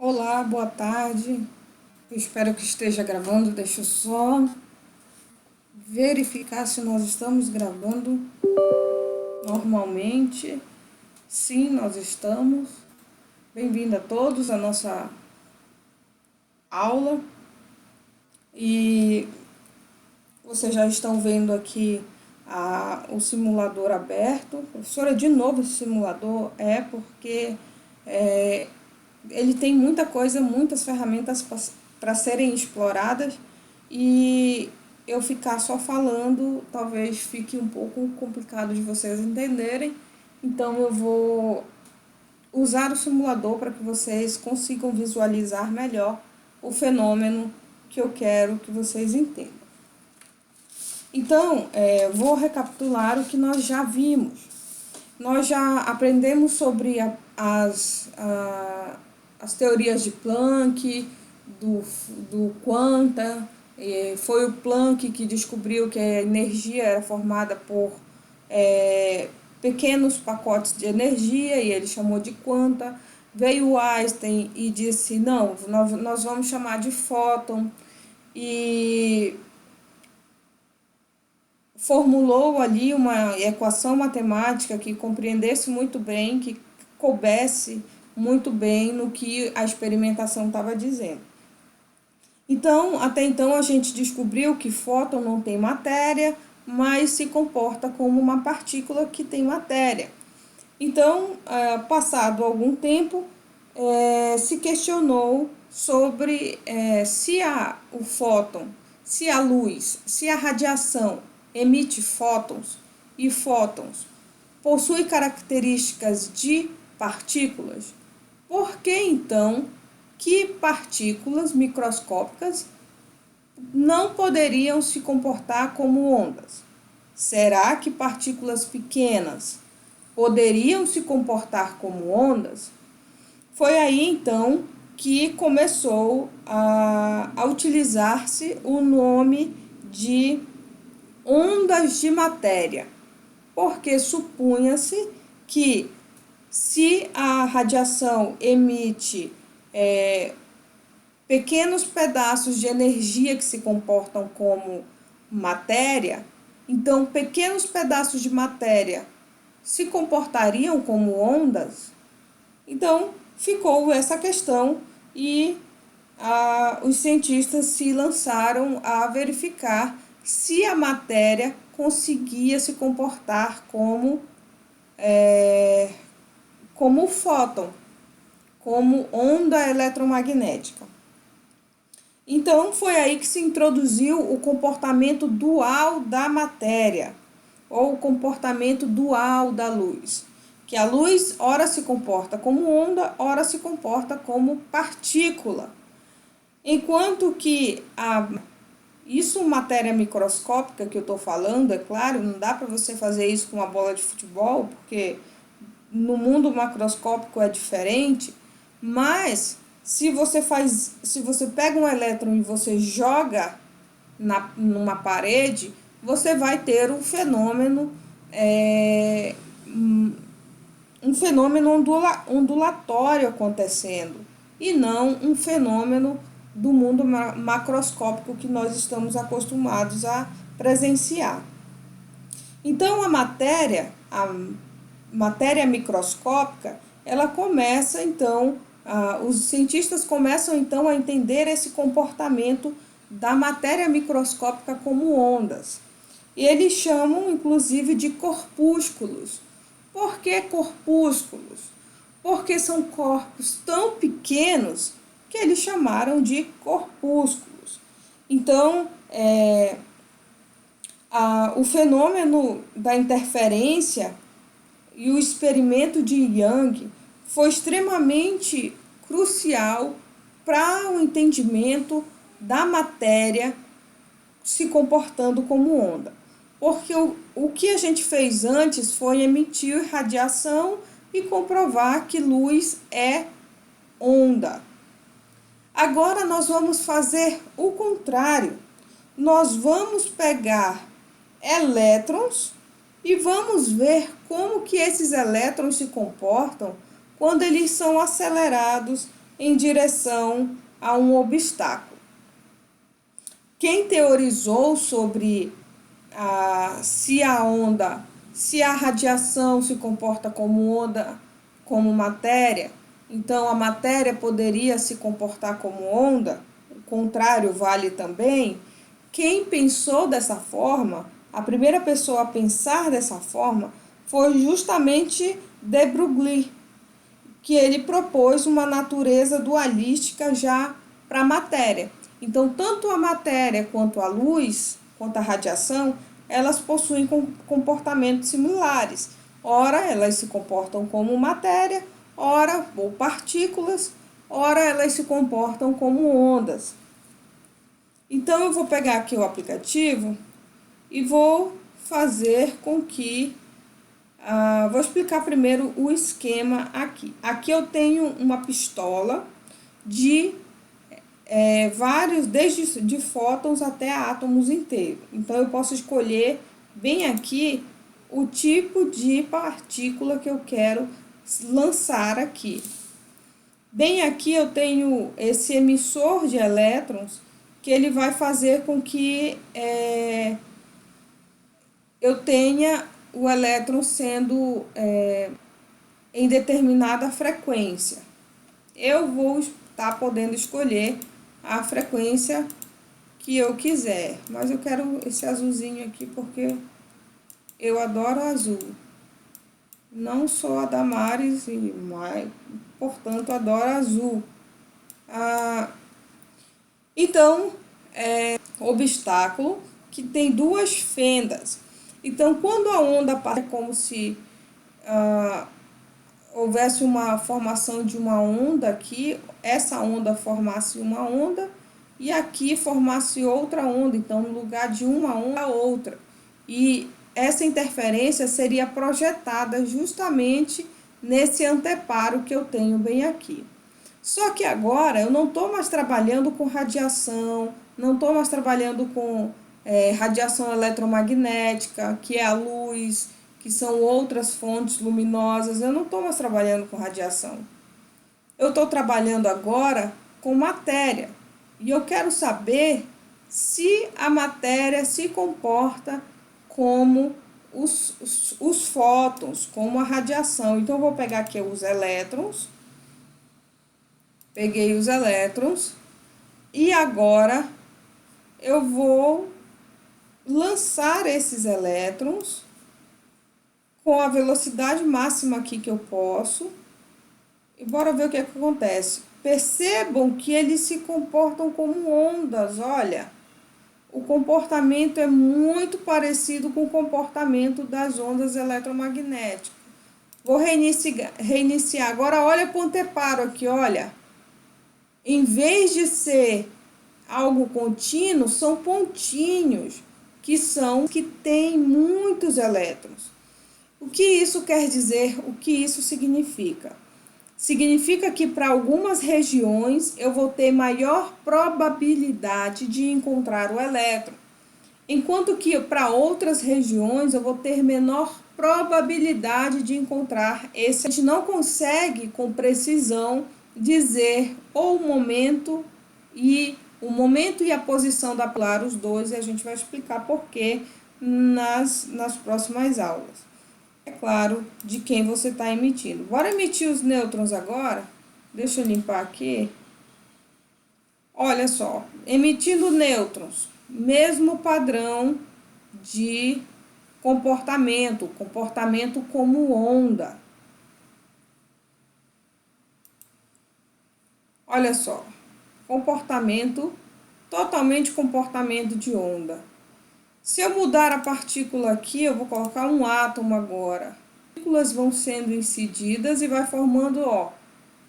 Olá, boa tarde. Eu espero que esteja gravando. Deixa eu só verificar se nós estamos gravando normalmente. Sim, nós estamos. Bem-vindo a todos à nossa aula. E vocês já estão vendo aqui o simulador aberto. Professora, de novo esse simulador porque é, ele tem muita coisa, muitas ferramentas para serem exploradas e eu ficar só falando talvez fique um pouco complicado de vocês entenderem. Então eu vou usar o simulador para que vocês consigam visualizar melhor o fenômeno que eu quero que vocês entendam. Então, vou recapitular o que nós já vimos. Nós já aprendemos sobre as teorias de Planck, do quanta. Foi o Planck que descobriu que a energia era formada por pequenos pacotes de energia, e ele chamou de quanta. Veio Einstein e disse, não, nós vamos chamar de fóton, e formulou ali uma equação matemática que compreendesse muito bem, que coubesse muito bem no que a experimentação estava dizendo. Então, até então a gente descobriu que fóton não tem matéria, mas se comporta como uma partícula que tem matéria. Então, passado algum tempo, se questionou sobre se o fóton, se a luz, se a radiação emite fótons e fótons possui características de partículas, por que então que partículas microscópicas não poderiam se comportar como ondas? Será que partículas pequenas poderiam se comportar como ondas? Foi aí então que começou a utilizar-se o nome de ondas de matéria, porque supunha-se que se a radiação emite pequenos pedaços de energia que se comportam como matéria, então pequenos pedaços de matéria se comportariam como ondas. Então ficou essa questão e os cientistas se lançaram a verificar se a matéria conseguia se comportar como fóton, como onda eletromagnética. Então foi aí que se introduziu o comportamento dual da matéria, ou o comportamento dual da luz, que a luz ora se comporta como onda, ora se comporta como partícula. Enquanto que isso matéria microscópica que eu estou falando, é claro, não dá para você fazer isso com uma bola de futebol, porque no mundo macroscópico é diferente, mas se você pega um elétron e você joga numa parede, você vai ter um fenômeno ondulatório acontecendo, e não um fenômeno do mundo macroscópico que nós estamos acostumados a presenciar. Então a matéria microscópica, ela começa então, os cientistas começam então a entender esse comportamento da matéria microscópica como ondas. E eles chamam inclusive de corpúsculos. Por que corpúsculos? Porque são corpos tão pequenos que eles chamaram de corpúsculos. Então, o fenômeno da interferência e o experimento de Young foi extremamente crucial para o entendimento da matéria se comportando como onda. Porque o que a gente fez antes foi emitir radiação e comprovar que luz é onda. Agora nós vamos fazer o contrário. Nós vamos pegar elétrons e vamos ver como que esses elétrons se comportam quando eles são acelerados em direção a um obstáculo. Quem teorizou sobre se a radiação se comporta como onda, como matéria, então a matéria poderia se comportar como onda, o contrário vale também. Quem pensou dessa forma, a primeira pessoa a pensar dessa forma, foi justamente de Broglie, que ele propôs uma natureza dualística já para a matéria. Então, tanto a matéria quanto a luz, quanto a radiação, elas possuem comportamentos similares. Ora, elas se comportam como matéria, ora, ou partículas, ora, elas se comportam como ondas. Então, eu vou pegar aqui o aplicativo e vou fazer com que... vou explicar primeiro o esquema aqui. Aqui eu tenho uma pistola de vários, desde de fótons até átomos inteiros. Então, eu posso escolher bem aqui o tipo de partícula que eu quero lançar aqui. Bem aqui eu tenho esse emissor de elétrons, que ele vai fazer com que eu tenha o elétron sendo em determinada frequência. Eu vou estar podendo escolher a frequência que eu quiser, mas eu quero esse azulzinho aqui porque eu adoro azul. Não sou a Damares, mas, portanto, adoro azul. Então, obstáculo que tem duas fendas. Então, quando a onda passa, é como se houvesse uma formação de uma onda aqui, essa onda formasse uma onda e aqui formasse outra onda, então no lugar de uma onda, outra. E essa interferência seria projetada justamente nesse anteparo que eu tenho bem aqui. Só que agora eu não estou mais trabalhando com radiação, não estou mais trabalhando com radiação eletromagnética, que é a luz, que são outras fontes luminosas. Eu não estou mais trabalhando com radiação. Eu estou trabalhando agora com matéria. E eu quero saber se a matéria se comporta como os fótons, como a radiação. Então, eu vou pegar aqui os elétrons. Peguei os elétrons. E agora, eu vou lançar esses elétrons com a velocidade máxima aqui que eu posso. E bora ver o que acontece. Percebam que eles se comportam como ondas, olha. O comportamento é muito parecido com o comportamento das ondas eletromagnéticas. Vou reiniciar. Agora, olha para o anteparo aqui, olha. Em vez de ser algo contínuo, são pontinhos, que têm muitos elétrons. O que isso quer dizer? O que isso significa? Significa que para algumas regiões eu vou ter maior probabilidade de encontrar o elétron, enquanto que para outras regiões eu vou ter menor probabilidade de encontrar esse. A gente não consegue com precisão dizer o momento e a posição da polar, os dois, e a gente vai explicar por quê nas próximas aulas. É claro, de quem você está emitindo. Bora emitir os nêutrons agora? Deixa eu limpar aqui. Olha só, emitindo nêutrons, mesmo padrão de comportamento como onda. Olha só, totalmente comportamento de onda. Se eu mudar a partícula aqui, eu vou colocar um átomo agora. As partículas vão sendo incididas e vai formando,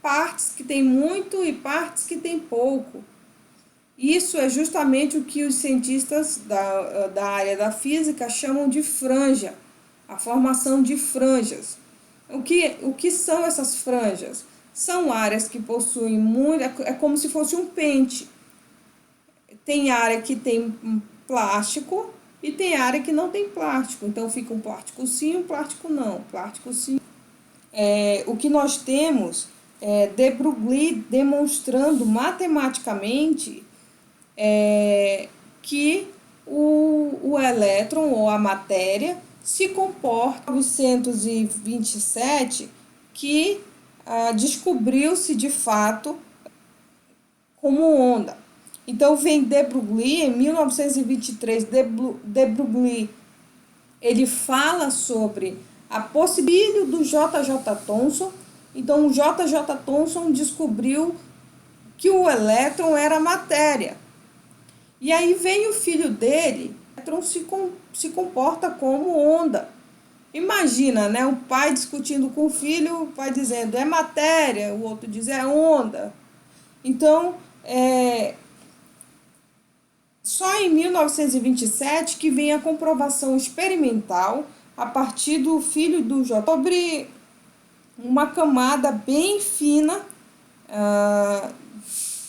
partes que tem muito e partes que tem pouco. Isso é justamente o que os cientistas da área da física chamam de franja, a formação de franjas. O que são essas franjas? São áreas que possuem muito, é como se fosse um pente. Tem área que tem plástico e tem área que não tem plástico. Então, fica um plástico sim, um plástico não. Plástico sim. O que nós temos de Broglie demonstrando matematicamente que o elétron ou a matéria se comporta. Em 1927 que descobriu-se de fato como onda. Então vem de Broglie, em 1923, de Broglie, ele fala sobre a possibilidade do J.J. Thomson. Então o J.J. Thomson descobriu que o elétron era matéria. E aí vem o filho dele, o elétron se comporta como onda. Imagina, né, um pai discutindo com o filho, o pai dizendo é matéria, o outro diz é onda. Então, só em 1927 que vem a comprovação experimental a partir do filho do J. sobre uma camada bem fina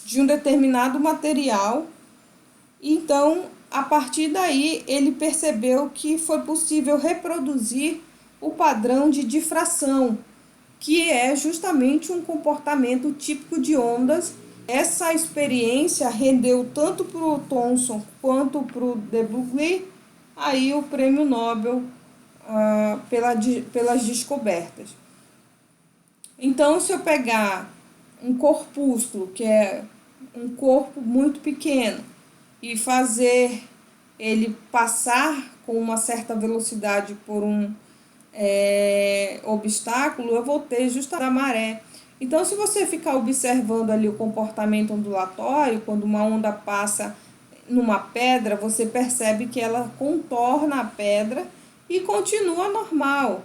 de um determinado material. Então, a partir daí, ele percebeu que foi possível reproduzir o padrão de difração, que é justamente um comportamento típico de ondas. Essa experiência rendeu tanto para o Thomson quanto para o de Broglie aí o prêmio Nobel pelas descobertas. Então, se eu pegar um corpúsculo, que é um corpo muito pequeno, e fazer ele passar com uma certa velocidade por um obstáculo, eu vou ter justamente a maré. Então, se você ficar observando ali o comportamento ondulatório, quando uma onda passa numa pedra, você percebe que ela contorna a pedra e continua normal.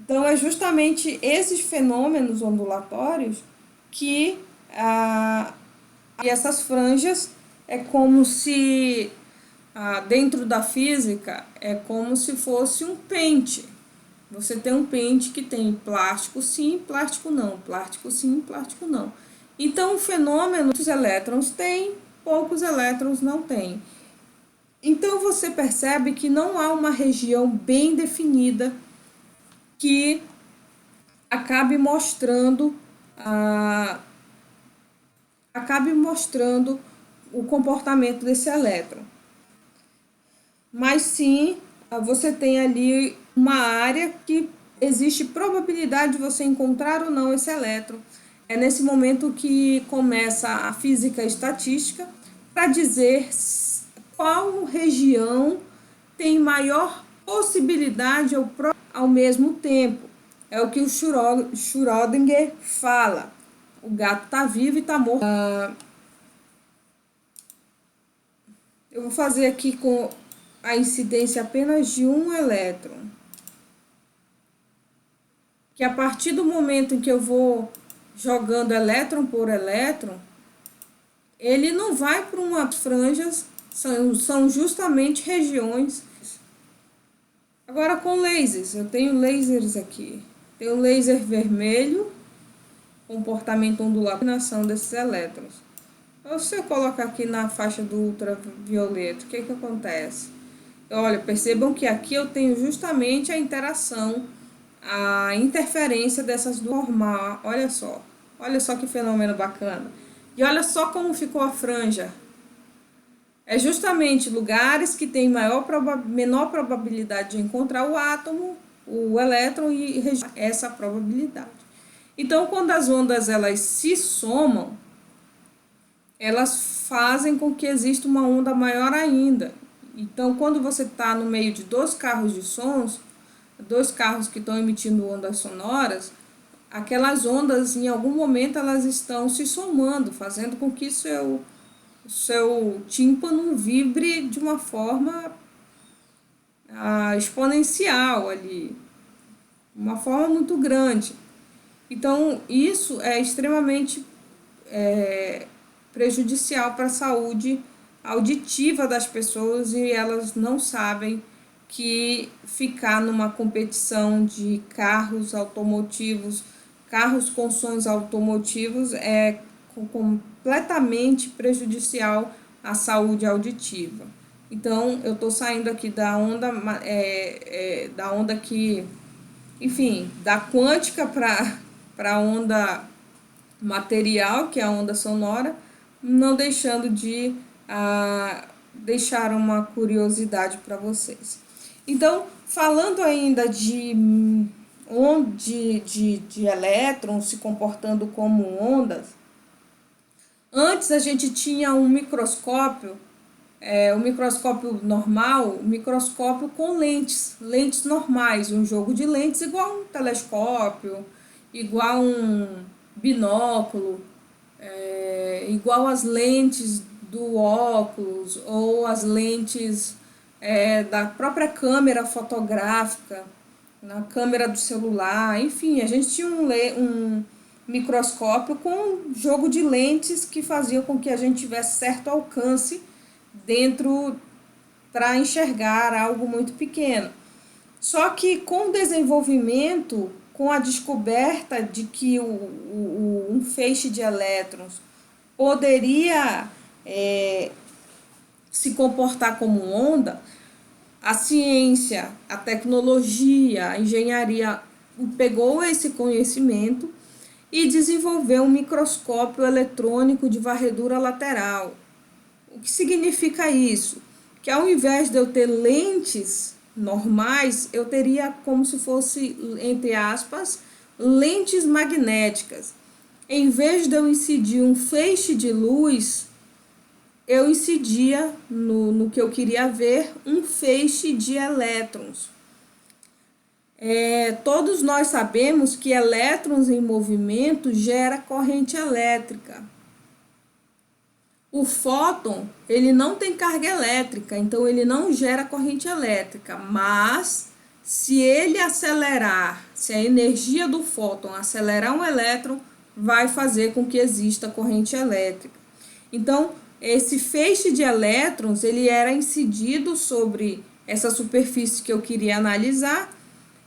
Então, é justamente esses fenômenos ondulatórios que e essas franjas é como se, dentro da física, é como se fosse um pente. Você tem um pente que tem plástico sim, plástico não, plástico sim, plástico não. Então, o fenômeno, muitos elétrons tem, poucos elétrons não tem. Então, você percebe que não há uma região bem definida que acabe mostrando o comportamento desse elétron. Mas sim, você tem ali uma área que existe probabilidade de você encontrar ou não esse elétron. É nesse momento que começa a física estatística para dizer qual região tem maior possibilidade ao mesmo tempo. É o que o Schrödinger fala. O gato está vivo e está morto. Eu vou fazer aqui com a incidência apenas de um elétron. Que a partir do momento em que eu vou jogando elétron por elétron, ele não vai para umas franjas, são justamente regiões. Agora com lasers, eu tenho lasers aqui. Tem o laser vermelho, comportamento ondulado, combinação desses elétrons. Então, se eu colocar aqui na faixa do ultravioleta, o que acontece? Olha, percebam que aqui eu tenho justamente a interação, a interferência dessas duas formas. Olha só que fenômeno bacana. E olha só como ficou a franja. É justamente lugares que têm menor probabilidade de encontrar o átomo, o elétron, e essa probabilidade. Então, quando as ondas elas se somam, elas fazem com que exista uma onda maior ainda. Então, quando você está no meio de dois carros de sons, dois carros que estão emitindo ondas sonoras, aquelas ondas, em algum momento, elas estão se somando, fazendo com que o seu tímpano vibre de uma forma exponencial ali, uma forma muito grande. Então, isso é extremamente prejudicial para a saúde auditiva das pessoas, e elas não sabem que ficar numa competição de carros automotivos, carros com sons automotivos, é completamente prejudicial à saúde auditiva. Então, eu estou saindo aqui da onda, da onda que, enfim, da quântica para a onda material, que é a onda sonora, não deixando de deixar uma curiosidade para vocês. Então, falando ainda de elétrons se comportando como ondas, antes a gente tinha um microscópio, o microscópio normal, o microscópio com lentes normais, um jogo de lentes igual um telescópio, igual um binóculo, igual as lentes do óculos ou as lentes da própria câmera fotográfica, na câmera do celular, enfim, a gente tinha um microscópio com um jogo de lentes que fazia com que a gente tivesse certo alcance dentro para enxergar algo muito pequeno. Só que com o desenvolvimento, com a descoberta de que um feixe de elétrons poderia se comportar como onda, a ciência, a tecnologia, a engenharia pegou esse conhecimento e desenvolveu um microscópio eletrônico de varredura lateral. O que significa isso? Que ao invés de eu ter lentes normais, eu teria como se fosse, entre aspas, lentes magnéticas. Em vez de eu incidir um feixe de luz, eu incidia no que eu queria ver um feixe de elétrons. Todos nós sabemos que elétrons em movimento gera corrente elétrica. O fóton, ele não tem carga elétrica, então ele não gera corrente elétrica, mas se ele acelerar, se a energia do fóton acelerar um elétron, vai fazer com que exista corrente elétrica. Então, esse feixe de elétrons, ele era incidido sobre essa superfície que eu queria analisar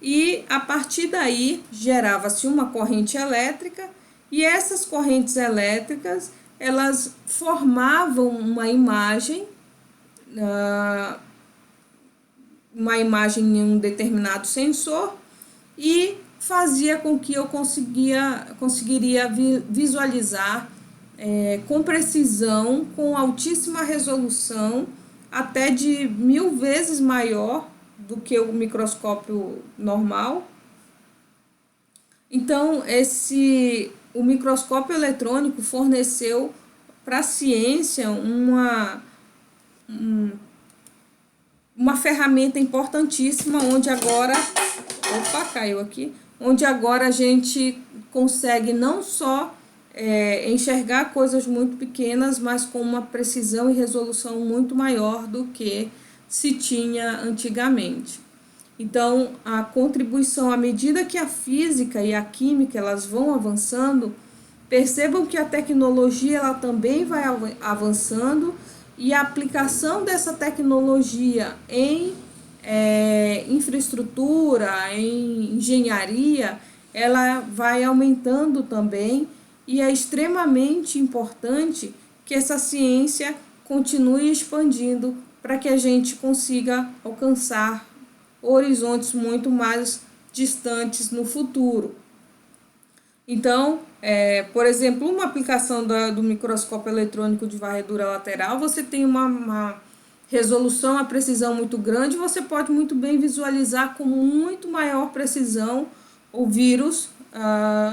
e a partir daí gerava-se uma corrente elétrica e essas correntes elétricas, elas formavam uma imagem em um determinado sensor e fazia com que eu conseguiria visualizar com precisão, com altíssima resolução, até de 1000 vezes maior do que o microscópio normal. Então, o microscópio eletrônico forneceu para a ciência uma ferramenta importantíssima, onde agora onde agora a gente consegue não só enxergar coisas muito pequenas, mas com uma precisão e resolução muito maior do que se tinha antigamente. Então, a contribuição, à medida que a física e a química elas vão avançando, percebam que a tecnologia ela também vai avançando e a aplicação dessa tecnologia em infraestrutura, em engenharia, ela vai aumentando também e é extremamente importante que essa ciência continue expandindo para que a gente consiga alcançar horizontes muito mais distantes no futuro. Então, por exemplo, uma aplicação do microscópio eletrônico de varredura lateral, você tem uma resolução, uma precisão muito grande, você pode muito bem visualizar com muito maior precisão o vírus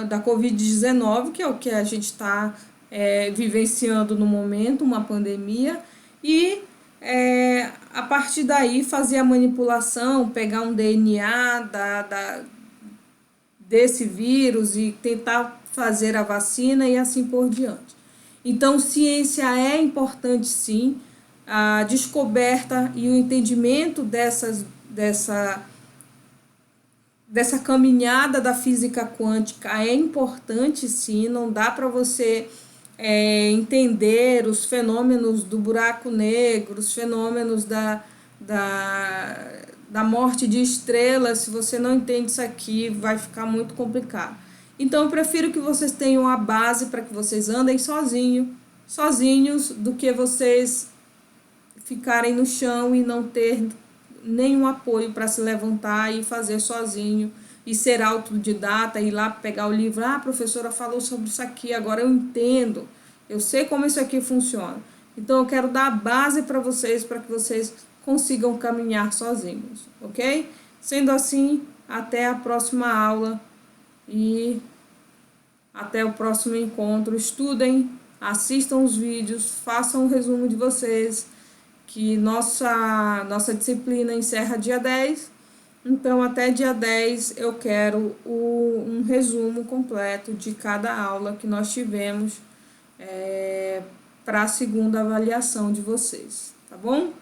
da Covid-19, que é o que a gente está vivenciando no momento, uma pandemia, e a partir daí fazer a manipulação, pegar um DNA desse vírus e tentar fazer a vacina e assim por diante. Então, ciência é importante sim, a descoberta e o entendimento dessa caminhada da física quântica é importante sim, não dá para você entender os fenômenos do buraco negro, os fenômenos da morte de estrelas, se você não entende isso aqui, vai ficar muito complicado. Então, eu prefiro que vocês tenham a base para que vocês andem sozinhos, do que vocês ficarem no chão e não ter nenhum apoio para se levantar e fazer sozinho, e ser autodidata, ir lá pegar o livro, a professora falou sobre isso aqui, agora eu entendo, eu sei como isso aqui funciona. Então eu quero dar a base para que vocês consigam caminhar sozinhos, ok? Sendo assim, até a próxima aula e até o próximo encontro. Estudem, assistam os vídeos, façam um resumo de vocês, que nossa disciplina encerra dia 10. Então, até dia 10 eu quero um resumo completo de cada aula que nós tivemos para a segunda avaliação de vocês, tá bom?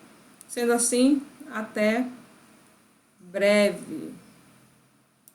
Sendo assim, até breve.